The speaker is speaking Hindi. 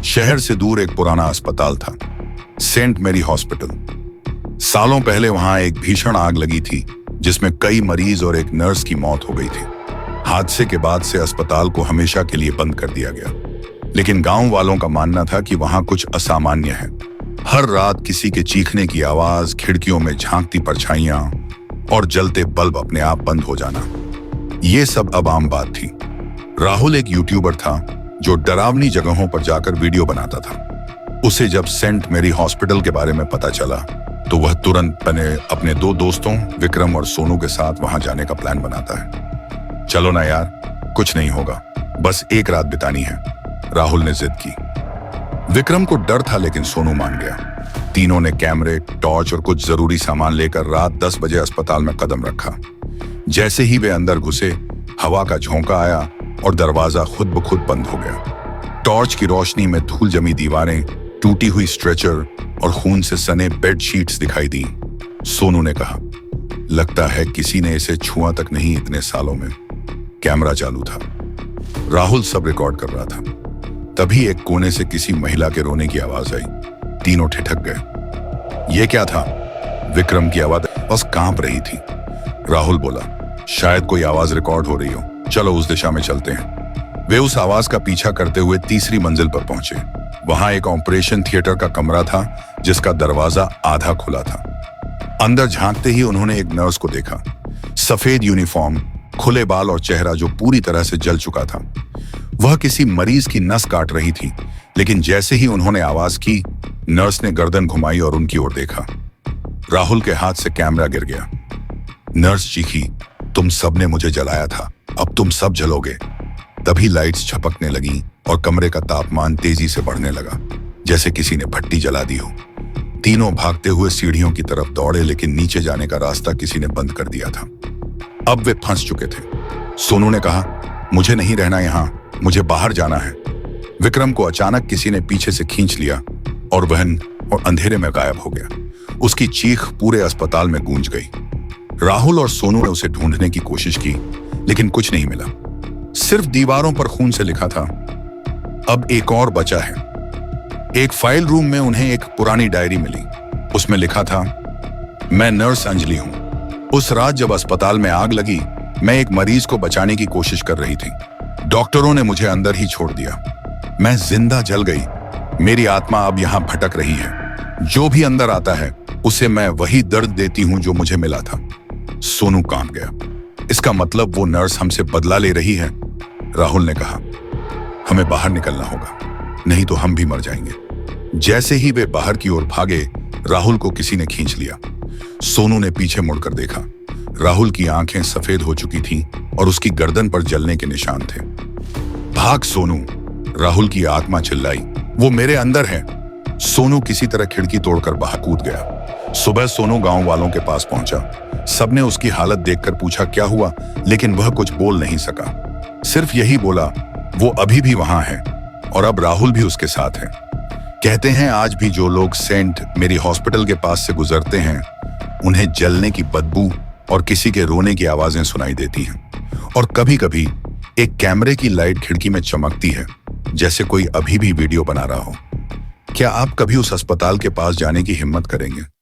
शहर से दूर एक पुराना अस्पताल था, सेंट मैरी हॉस्पिटल। सालों पहले वहां एक भीषण आग लगी थी जिसमें कई मरीज और एक नर्स की मौत हो गई थी। हादसे के बाद से अस्पताल को हमेशा के लिए बंद कर दिया गया, लेकिन गांव वालों का मानना था कि वहां कुछ असामान्य है। हर रात किसी के चीखने की आवाज, खिड़कियों में झांकती परछाइयां और जलते बल्ब अपने आप बंद हो जाना, ये सब अब आम बात थी। राहुल एक यूट्यूबर था जो डरावनी जगहों पर जाकर वीडियो बनाता था। उसे जब सेंट मैरी हॉस्पिटल के बारे में पता चला तो वह तुरंत अपने दो दोस्तों विक्रम और सोनू के साथ वहां जाने का प्लान बनाता है। चलो ना यार, कुछ नहीं होगा, बस एक रात बितानी है, राहुल ने जिद की। विक्रम को डर था लेकिन सोनू मान गया। तीनों ने कैमरे, टॉर्च और कुछ जरूरी सामान लेकर रात 10 बजे अस्पताल में कदम रखा। जैसे ही वे अंदर घुसे, हवा का झोंका आया और दरवाजा खुद ब खुद बंद हो गया। टॉर्च की रोशनी में धूल जमी दीवारें, टूटी हुई स्ट्रेचर और खून से सने बेड शीट्स दिखाई दी। सोनू ने कहा, लगता है किसी ने इसे छुआ तक नहीं इतने सालों में। कैमरा चालू था, राहुल सब रिकॉर्ड कर रहा था। तभी एक कोने से किसी महिला के रोने की आवाज आई। तीनों ठिठक गए। ये क्या था? विक्रम की आवाज बस कांप रही थी। राहुल बोला, शायद कोई आवाज रिकॉर्ड हो रही हो, चलो उस दिशा में चलते हैं। वे उस आवाज का पीछा करते हुए तीसरी मंजिल पर पहुंचे। वहां एक ऑपरेशन थिएटर का कमरा था जिसका दरवाजा आधा खुला था। अंदर झांकते ही उन्होंने एक नर्स को देखा। सफेद यूनिफॉर्म, खुले बाल और चेहरा जो पूरी तरह से जल चुका था। वह किसी मरीज की नस काट रही थी, लेकिन जैसे ही उन्होंने आवाज की, नर्स ने गर्दन घुमाई और उनकी ओर देखा। राहुल के हाथ से कैमरा गिर गया। नर्स चीखी, तुम सबने मुझे जलाया था, अब तुम सब जलोगे। तभी लाइट्स झपकने लगी और कमरे का तापमान तेजी से बढ़ने लगा, जैसे किसी ने भट्टी जला दी हो। तीनों भागते हुए सीढ़ियों की तरफ दौड़े, लेकिन नीचे जाने का रास्ता किसी ने बंद कर दिया था। अब वे फंस चुके थे। सोनू ने कहा, मुझे नहीं रहना यहां, मुझे बाहर जाना है। विक्रम को अचानक किसी ने पीछे से खींच लिया और वह अंधेरे में गायब हो गया। उसकी चीख पूरे अस्पताल में गूंज गई। राहुल और सोनू ने उसे ढूंढने की कोशिश की, लेकिन कुछ नहीं मिला। सिर्फ दीवारों पर खून से लिखा था, अब एक और बचा है। एक फाइल रूम में उन्हें एक पुरानी डायरी मिली। उसमें लिखा था, मैं नर्स अंजलि हूं। उस रात जब अस्पताल में आग लगी, मैं एक मरीज को बचाने की कोशिश कर रही थी। डॉक्टरों ने मुझे अंदर ही छोड़ दिया। मैं जिंदा जल गई। मेरी आत्मा अब यहां भटक रही है। जो भी अंदर आता है उसे मैं वही दर्द देती हूं जो मुझे मिला था। सोनू कांप गया। इसका मतलब वो नर्स हमसे बदला ले रही है। राहुल ने कहा, हमें बाहर निकलना होगा, नहीं तो हम भी मर जाएंगे। जैसे ही वे बाहर की ओर भागे, राहुल को किसी ने खींच लिया। सोनू ने पीछे मुड़कर देखा। राहुल की आंखें सफेद हो चुकी थीं और उसकी गर्दन पर जलने के निशान थे। भाग सोनू, राहुल की आत्मा चिल्लाई, वो मेरे अंदर है। सोनू किसी तरह खिड़की तोड़कर बाहर कूद गया। सुबह सोनू गांव वालों के पास पहुंचा। सबने उसकी हालत देखकर पूछा क्या हुआ, लेकिन वह कुछ बोल नहीं सका। सिर्फ यही बोला, वो अभी भी वहां है और अब राहुल भी उसके साथ है। कहते हैं आज भी जो लोग सेंट मैरी हॉस्पिटल के पास से गुजरते हैं, उन्हें जलने की बदबू और किसी के रोने की आवाजें सुनाई देती हैं। और कभी-कभी एक कैमरे की लाइट खिड़की में चमकती है, जैसे कोई अभी भी वीडियो बना रहा हो। क्या आप कभी उस अस्पताल के पास जाने की हिम्मत करेंगे?